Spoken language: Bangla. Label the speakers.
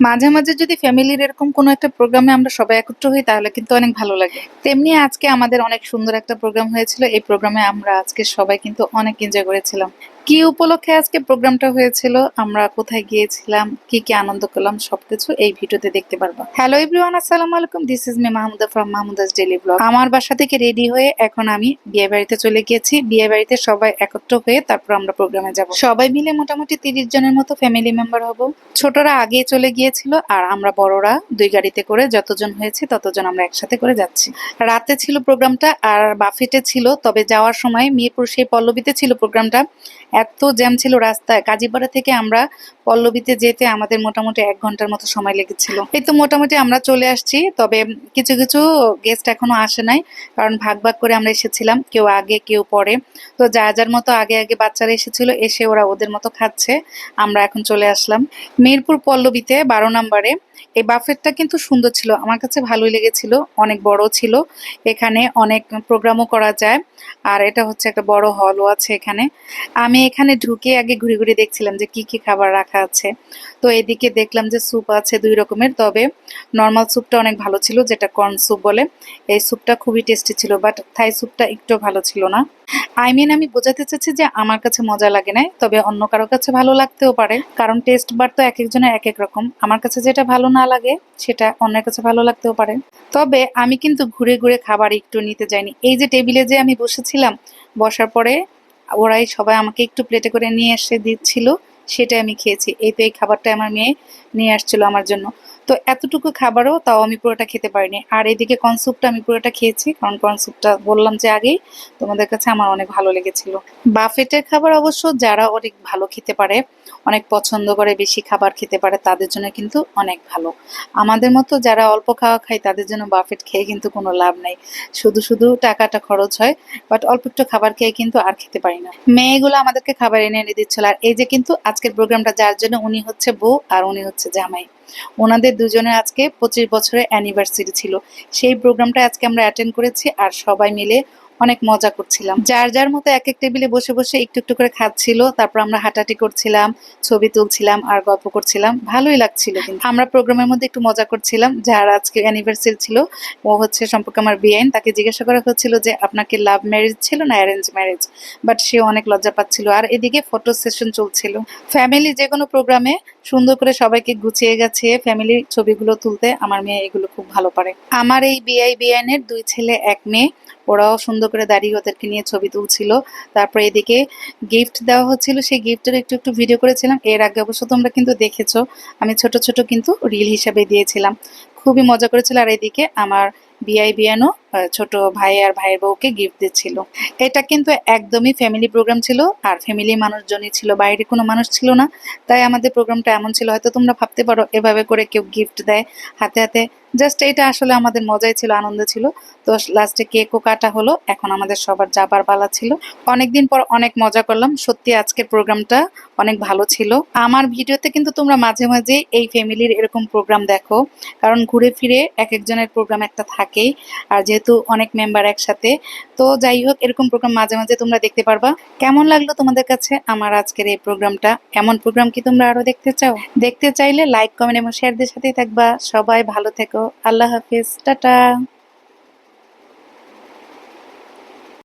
Speaker 1: মাঝে, মাঝে যদি ফ্যামিলির এরকম কোনো একটা প্রোগ্রামে আমরা সবাই একত্র হই তাহলে কিন্তু অনেক ভালো লাগে। তেমনি আজকে আমাদের অনেক সুন্দর একটা প্রোগ্রাম হয়েছিল। এই প্রোগ্রামে আমরা আজকে সবাই কিন্তু অনেক এনজয় করেছিলাম। কি উপলক্ষে আজকে প্রোগ্রামটা হয়েছিল, আমরা কোথায় গিয়েছিলাম, কি আনন্দ করলাম সবকিছু এই ভিডিওতে দেখতে পারবা। হ্যালো এভরিওয়ান, আসসালামু আলাইকুম। This is me Mahmuda from Mahmuda's daily blog. আমার বাসা থেকে রেডি হয়ে এখন আমি বিয়ে বাড়িতে চলে গিয়েছি। বিয়ে বাড়িতে সবাই একত্র হয়ে তারপর আমরা প্রোগ্রামে যাব। সবাই মিলে মোটামুটি 30 জনের মতো ফ্যামিলি মেম্বার হব। ছোটরা আগে চলে গিয়েছিল আর আমরা বড়রা 2 গাড়িতে করে যতজন হয়েছে ততজন আমরা একসাথে করে যাচ্ছি। রাতে ছিল প্রোগ্রামটা আর বাফেটে ছিল, তবে যাওয়ার সময় মিরপুর সেই পল্লবীতে ছিল প্রোগ্রামটা। এত জ্যাম ছিল রাস্তায়। কাজীপাড়া থেকে আমরা পল্লবীতে যেতে আমাদের মোটামুটি 1 ঘন্টার মতো সময় লেগেছিল। এই তো মোটামুটি আমরা চলে আসছি, তবে কিছু কিছু গেস্ট এখনো আসে নাই, কারণ ভাগ ভাগ করে আমরা এসেছিলাম, কেউ আগে কেউ পরে। তো যার যার মতো আগে আগে বাচ্চারা এসেছিল, এসে ওরা ওদের মতো খাচ্ছে। আমরা এখন চলে আসলাম মিরপুর পল্লবীতে 12 নম্বরে। এই বাফেটটা কিন্তু সুন্দর ছিল, আমার কাছে ভালোই লেগেছিল। অনেক বড় ছিল, এখানে অনেক প্রোগ্রামও করা যায়। আর এটা হচ্ছে একটা বড় হলও আছে এখানে। আমি এখানে ঢুকে আগে ঘুরে ঘুরে দেখছিলাম যে কি খাবার রাখা আছে। তো এদিকে দেখলাম যে স্যুপ আছে 2 রকমের, তবে নর্মাল স্যুপটা অনেক ভালো ছিল, যেটা কর্ন স্যুপ বলে। এই স্যুপটা খুবই টেস্টি ছিল, বাট থাই স্যুপটা একটু ভালো ছিল না। আমি বোঝাতে চাচ্ছি যে আমার কাছে মজা লাগে নাই, তবে অন্য কারো কাছে ভালো লাগতেও পারে, কারণ টেস্ট বার তো এক একজনের এক এক রকম। আমার কাছে যেটা ভালো না লাগে সেটা অন্যের কাছে ভালো লাগতেও পারে। তবে আমি কিন্তু ঘুরে ঘুরে খাবার একটু নিতে যাইনি। এই যে টেবিলে যে আমি বসেছিলাম, বসার পরে ওরাই সবাই আমাকে একটু প্লেটে করে নিয়ে এসে দিচ্ছিল, সেটাই আমি খেয়েছি। এই তো এই খাবারটা আমার মেয়ে নিয়ে আসছিল আমার জন্য। তো এতটুকু খাবারও তাও আমি পুরোটা খেতে পারিনি। আর এদিকে কর্ন স্যুপটা আমি পুরোটা খেয়েছি, কারণ কর্ন স্যুপটা বললাম যে আগেই তোমাদের কাছে আমার অনেক ভালো লেগেছিল। বাফেটের খাবার অবশ্য যারা অনেক ভালো খেতে পারে, অনেক পছন্দ করে, বেশি খাবার খেতে পারে, তাদের জন্য কিন্তু অনেক ভালো। আমাদের মতো যারা অল্প খাওয়া খায় তাদের জন্য বাফেট খেয়ে কিন্তু কোনো লাভ নাই, শুধু শুধু টাকাটা খরচ হয়। বাট অল্প একটু খাবার খেয়ে কিন্তু আর খেতে পারি না। মেয়েগুলো আমাদেরকে খাবার এনে এনে দিচ্ছিল। আর এই যে কিন্তু আজকের প্রোগ্রামটা যার জন্য, উনি হচ্ছে বউ আর উনি হচ্ছে জামাই। ওনাদের দুজনের আজকে 25 বছরের অ্যানিভার্সারি ছিল। সেই প্রোগ্রামটা আজকে আমরা অ্যাটেন্ড করেছি আর সবাই মিলে অনেক মজা করছিলাম। যার যার মতো এক এক টেবিলে বসে বসে একটু একটু করে খাচ্ছিল, তারপর আমরা হাঁটাহাঁটি করছিলাম, ছবি তুলছিলাম আর গল্প করছিলাম। ভালোই লাগছিল। কিন্তু আমরা প্রোগ্রামের মধ্যে একটু মজা করছিলাম। যার আজকে অ্যানিভার্সারি ছিল, ও হচ্ছে সম্পর্কে আমার বেআইন। তাকে জিজ্ঞাসা করা হচ্ছিল যে আপনাকে লাভ ম্যারেজ ছিল না অ্যারেঞ্জ ম্যারেজ, বাট সে অনেক লজ্জা পাচ্ছিল। আর এদিকে ফটো সেশন চলছিল। ফ্যামিলি যে কোনো প্রোগ্রামে সুন্দর করে সবাইকে গুছিয়ে গেছে ফ্যামিলির ছবিগুলো তুলতে আমার মেয়ে এগুলো খুব ভালো পারে। আমার এই বেআইনের 2 ছেলে 1 মেয়ে, ওরাও সুন্দর করে দাঁড়িয়ে ওদেরকে নিয়ে ছবি তুলছিল। তারপরে এদিকে গিফট দেওয়া হচ্ছিল, সেই গিফটের একটু একটু ভিডিও করেছিলাম। এর আগে অবশ্য তোমরা কিন্তু দেখেছো, আমি ছোট ছোট কিন্তু রিল হিসাবে দিয়েছিলাম। খুবই মজা করেছিল। আর এদিকে আমার বিয়ানও ছোট ভাই আর ভাইয়ের বউকে গিফট দিচ্ছিল। এটা কিন্তু একদমই ফ্যামিলি প্রোগ্রাম ছিল, আর ফ্যামিলি মানুষজনই ছিল, বাইরে কোনো মানুষ ছিল না। তাই আমাদের প্রোগ্রামটা এমন ছিল। হয়তো তোমরা ভাবতে পারো এভাবে করে কেউ গিফট দেয় হাতে হাতে, জাস্ট এটা আসলে আমাদের মজাই ছিল, আনন্দ ছিল। তো লাস্টে কেকও কাটা হলো। এখন আমাদের সবার যাবার পালা ছিল। অনেকদিন পর অনেক মজা করলাম। সত্যি আজকের প্রোগ্রামটা অনেক ভালো ছিল। আমার ভিডিওতে কিন্তু তোমরা মাঝে মাঝে এই ফ্যামিলির এরকম প্রোগ্রাম দেখো, কারণ ঘুরে ফিরে এক একজনের প্রোগ্রাম একটা থাকেই। আর যেহেতু অনেক মেম্বার একসাথে, তো যাই হোক, এরকম প্রোগ্রাম মাঝে মাঝে তোমরা দেখতে পারবা। কেমন লাগলো তোমাদের কাছে আমার আজকের এই প্রোগ্রামটা? এমন প্রোগ্রাম কি তোমরা আরো দেখতে চাও? দেখতে চাইলে লাইক, কমেন্ট এবং শেয়ারদের সাথেই থাকবা। সবাই ভালো থেকো। আল্লাহ হাফিজ, টাটা।